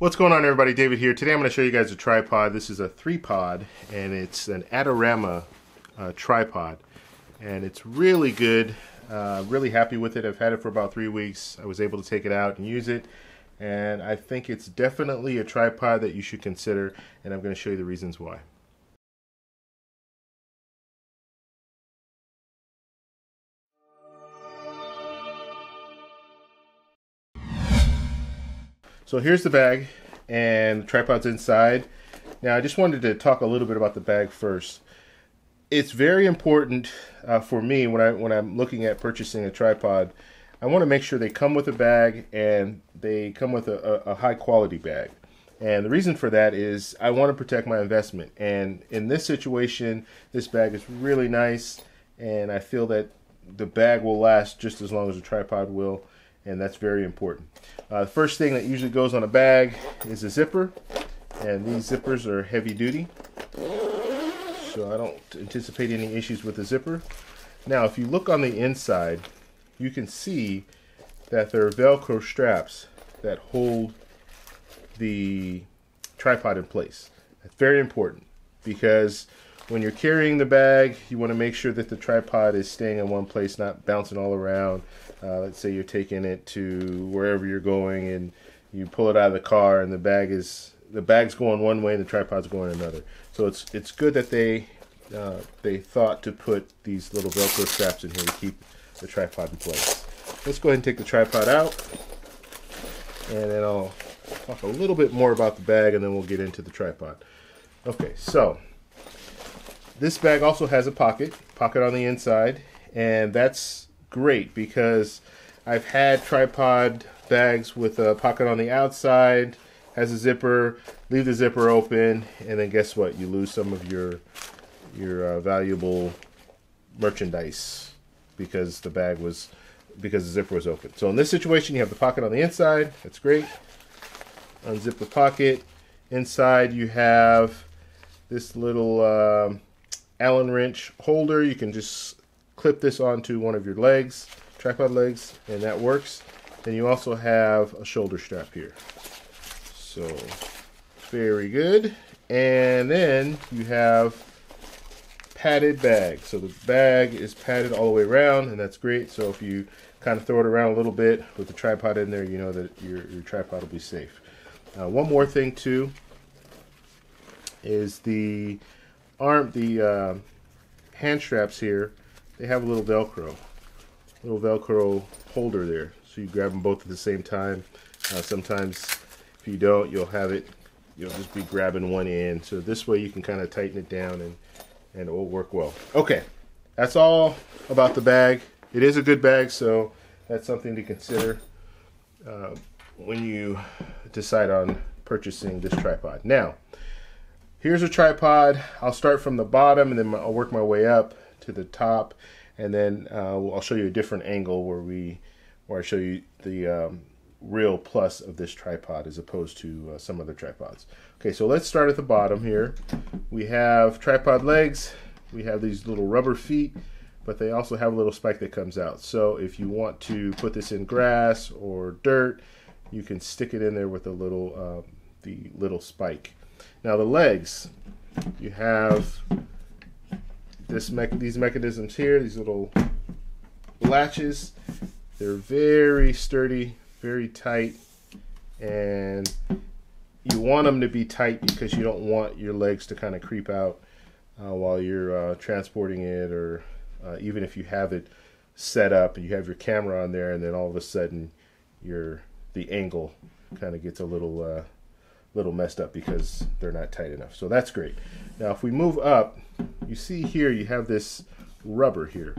What's going on, everybody? David here. Today I'm going to show you guys a tripod. This is a 3-pod and it's an Adorama tripod, and it's really good. Really happy with it. I've had it for about 3 weeks. I was able to take it out and use it, and I think it's definitely a tripod that you should consider, and I'm going to show you the reasons why. So here's the bag, and the tripod's inside. Now I just wanted to talk a little bit about the bag first. It's very important for me when I'm looking at purchasing a tripod. I want to make sure they come with a bag, and they come with a high quality bag. And the reason for that is I want to protect my investment. And in this situation, this bag is really nice, and I feel that the bag will last just as long as the tripod will, and that's very important. The first thing that usually goes on a bag is a zipper, and these zippers are heavy duty, so I don't anticipate any issues with the zipper. Now, if you look on the inside, you can see that there are Velcro straps that hold the tripod in place. That's very important, because when you're carrying the bag, you want to make sure that the tripod is staying in one place, not bouncing all around. Let's say you're taking it to wherever you're going, and you pull it out of the car, and the bag's going one way and the tripod's going another. So it's good that they thought to put these little Velcro straps in here to keep the tripod in place. Let's go ahead and take the tripod out, and then I'll talk a little bit more about the bag, and then we'll get into the tripod. Okay, so this bag also has a pocket on the inside, and that's great because I've had tripod bags with a pocket on the outside, has a zipper, leave the zipper open, and then guess what? You lose some of your valuable merchandise because the zipper was open. So in this situation, you have the pocket on the inside. That's great. Unzip the pocket. Inside you have this little Allen wrench holder. You can just clip this onto one of your legs, tripod legs, and that works. Then you also have a shoulder strap here. So very good. And then you have padded bag. So the bag is padded all the way around, and that's great. So if you kind of throw it around a little bit with the tripod in there, you know that your tripod will be safe. One more thing too is the hand straps here. They have a little Velcro holder there, so you grab them both at the same time. Sometimes if you don't, you'll just be grabbing one end. So this way you can kind of tighten it down, and it will work well. Okay, that's all about the bag. It is a good bag, so that's something to consider when you decide on purchasing this tripod. Now, here's a tripod. I'll start from the bottom, and then I'll work my way up to the top, and then I'll show you a different angle where I show you the real plus of this tripod as opposed to some other tripods. Okay, so let's start at the bottom here. We have tripod legs. We have these little rubber feet, but they also have a little spike that comes out. So if you want to put this in grass or dirt, you can stick it in there with the little spike. Now the legs, you have these mechanisms here, these little latches. They're very sturdy, very tight, and you want them to be tight because you don't want your legs to kind of creep out while you're transporting it, or even if you have it set up and you have your camera on there, and then all of a sudden the angle kind of gets a little messed up because they're not tight enough. So that's great. Now if we move up, you see here you have this rubber here.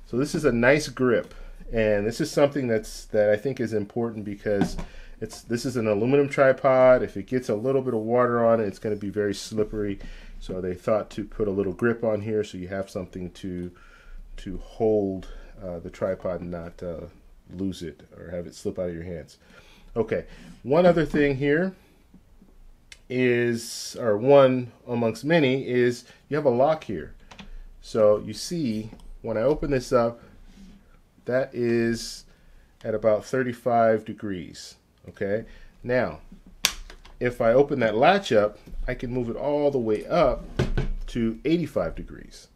So this is a nice grip, and this is something that I think is important because this is an aluminum tripod. If it gets a little bit of water on it, it's going to be very slippery. So they thought to put a little grip on here so you have something to hold the tripod and not lose it or have it slip out of your hands. Okay, one other thing here is, or one amongst many, is you have a lock here. So you see when I open this up, that is at about 35 degrees. Okay, now if I open that latch up, I can move it all the way up to 85 degrees.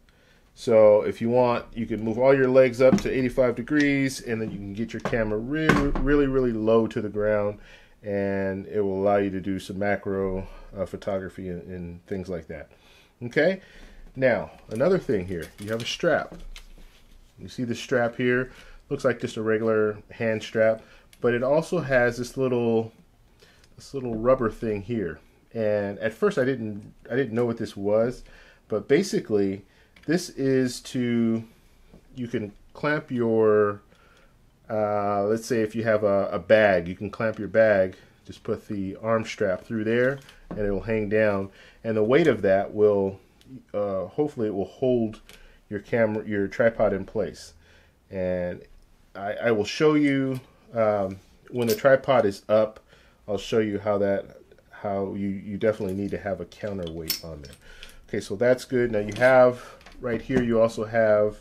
So if you want, you can move all your legs up to 85 degrees, and then you can get your camera really low to the ground, and it will allow you to do some macro photography and things like that. Okay, now another thing here, you have a strap. You see the strap here, looks like just a regular hand strap, but it also has this little rubber thing here. And at first I didn't know what this was, but basically this is you can clamp your, let's say if you have a bag, you can clamp your bag, just put the arm strap through there and it'll hang down, and the weight of that will, hopefully it will hold your tripod in place. And I will show you, when the tripod is up, I'll show you how you definitely need to have a counterweight on there. Okay, so that's good. Now you have, right here, you also have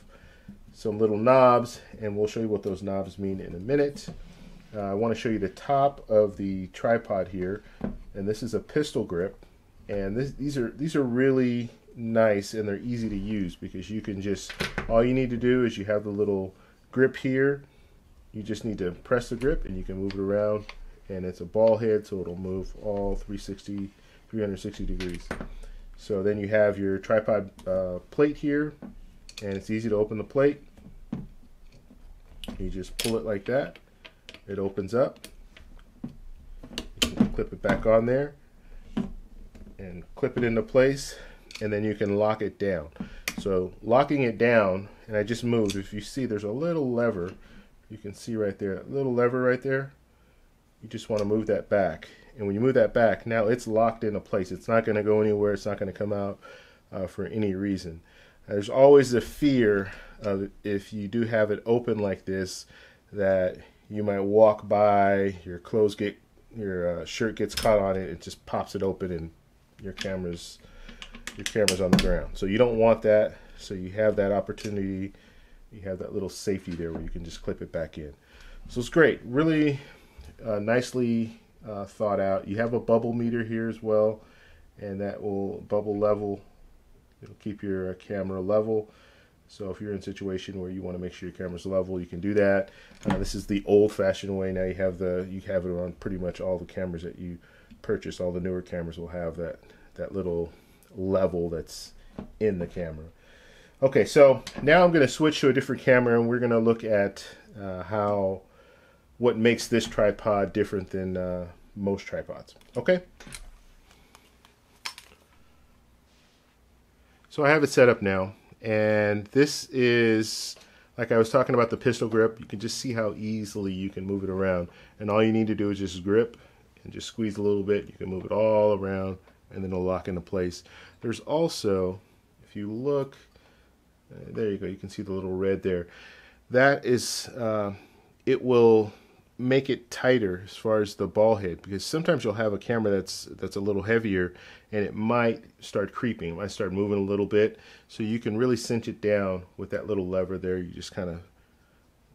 some little knobs, and we'll show you what those knobs mean in a minute. I want to show you the top of the tripod here, and this is a pistol grip, and these are really nice, and they're easy to use because you can just, all you need to do is you have the little grip here. You just need to press the grip and you can move it around, and it's a ball head, so it'll move all 360 degrees. So then you have your tripod plate here, and it's easy to open the plate. You just pull it like that, it opens up. You can clip it back on there and clip it into place, and then you can lock it down. So locking it down, and I just moved, if you see there's a little lever, you can see right there, that little lever right there, you just want to move that back. And when you move that back, now it's locked into place. It's not going to go anywhere, it's not going to come out for any reason. There's always the fear of, if you do have it open like this, that you might walk by, your shirt gets caught on it, it just pops it open, and your camera's on the ground. So you don't want that. So you have that opportunity, you have that little safety there where you can just clip it back in. So it's great, really nicely thought out. You have a bubble meter here as well, and that will bubble level. It'll keep your camera level. So if you're in a situation where you want to make sure your camera's level, you can do that. This is the old-fashioned way. Now you have it on pretty much all the cameras that you purchase. All the newer cameras will have that little level that's in the camera. Okay, so now I'm going to switch to a different camera, and we're going to look at what makes this tripod different than most tripods. Okay. So I have it set up now, and this is, like I was talking about the pistol grip, you can just see how easily you can move it around, and all you need to do is just grip and just squeeze a little bit. You can move it all around, and then it'll lock into place. There's also, if you look, there you go, you can see the little red there. That is, it will make it tighter as far as the ball head, because sometimes you'll have a camera that's a little heavier, and it might start creeping, it might start moving a little bit. So you can really cinch it down with that little lever there. You just kind of,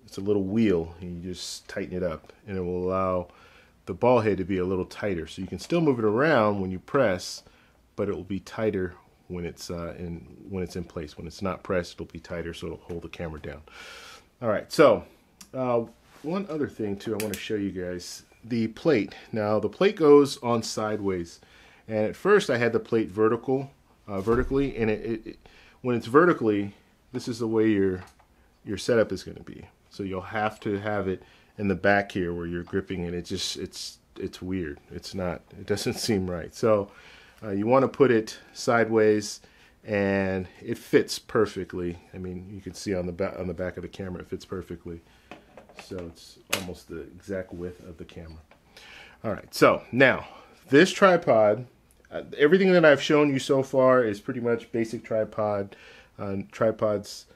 it's a little wheel, and you just tighten it up, and it will allow the ball head to be a little tighter. So you can still move it around when you press, but it will be tighter when it's in place. When it's not pressed, it'll be tighter, so it'll hold the camera down. All right, so one other thing too I want to show you guys, the plate. Now the plate goes on sideways, and at first I had the plate vertically, and when it's vertically, this is the way your setup is going to be. So you'll have to have it in the back here where you're gripping, and it's weird. It doesn't seem right. So you want to put it sideways, and it fits perfectly. I mean, you can see on the back of the camera, it fits perfectly. So it's almost the exact width of the camera. All right, so now this tripod, everything that I've shown you so far is pretty much basic tripod. Tripods,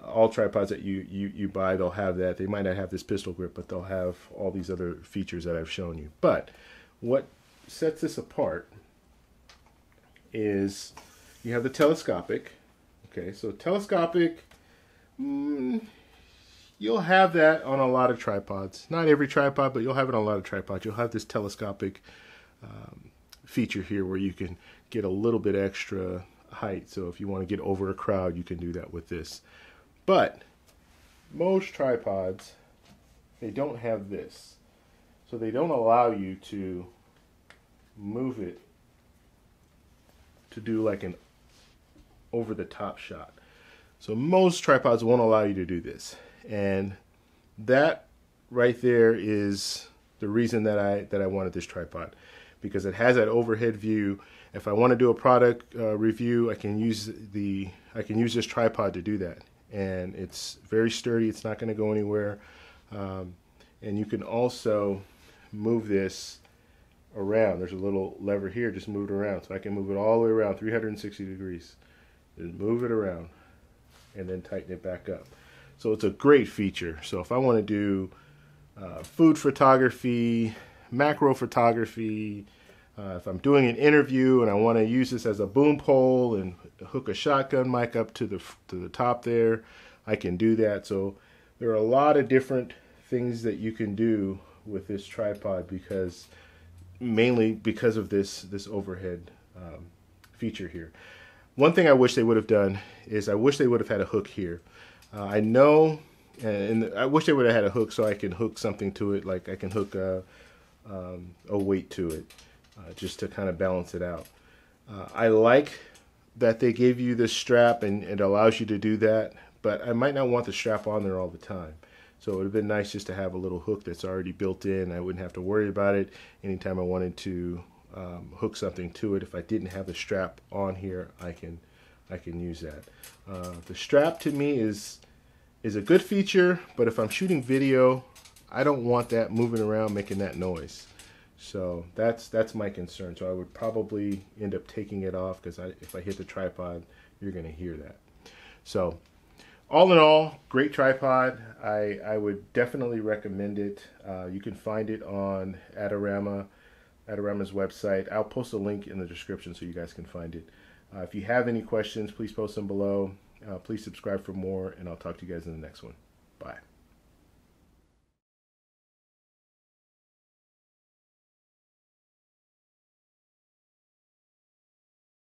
all tripods that you buy, they'll have that. They might not have this pistol grip, but they'll have all these other features that I've shown you. But what sets this apart is you have the telescopic. Okay, so telescopic, you'll have that on a lot of tripods. Not every tripod, but you'll have it on a lot of tripods. You'll have this telescopic feature here where you can get a little bit extra height. So if you want to get over a crowd, you can do that with this. But most tripods, they don't have this. So they don't allow you to move it to do like an over the top shot. So most tripods won't allow you to do this. And that right there is the reason that I wanted this tripod, because it has that overhead view. If I want to do a product review, I can use this tripod to do that, and it's very sturdy. It's not going to go anywhere, and you can also move this around. There's a little lever here, just move it around, so I can move it all the way around 360 degrees. Then move it around, and then tighten it back up. So it's a great feature. So if I want to do food photography, macro photography, if I'm doing an interview and I want to use this as a boom pole and hook a shotgun mic up to the top there, I can do that. So there are a lot of different things that you can do with this tripod, because mainly because of this overhead feature here. One thing I wish they would have done is I wish they would have had a hook here. I know, and I wish they would have had a hook so I can hook something to it, like I can hook a weight to it, just to kind of balance it out. I like that they gave you this strap and it allows you to do that, but I might not want the strap on there all the time. So it would have been nice just to have a little hook that's already built in. I wouldn't have to worry about it anytime I wanted to hook something to it. If I didn't have the strap on here, I can use that. The strap to me is a good feature, but if I'm shooting video, I don't want that moving around making that noise. So that's my concern. So I would probably end up taking it off, because if I hit the tripod, you're going to hear that. So all in all, great tripod. I would definitely recommend it. You can find it on Adorama, Adorama's website. I'll post a link in the description so you guys can find it. If you have any questions, please post them below. Please subscribe for more, and I'll talk to you guys in the next one. Bye.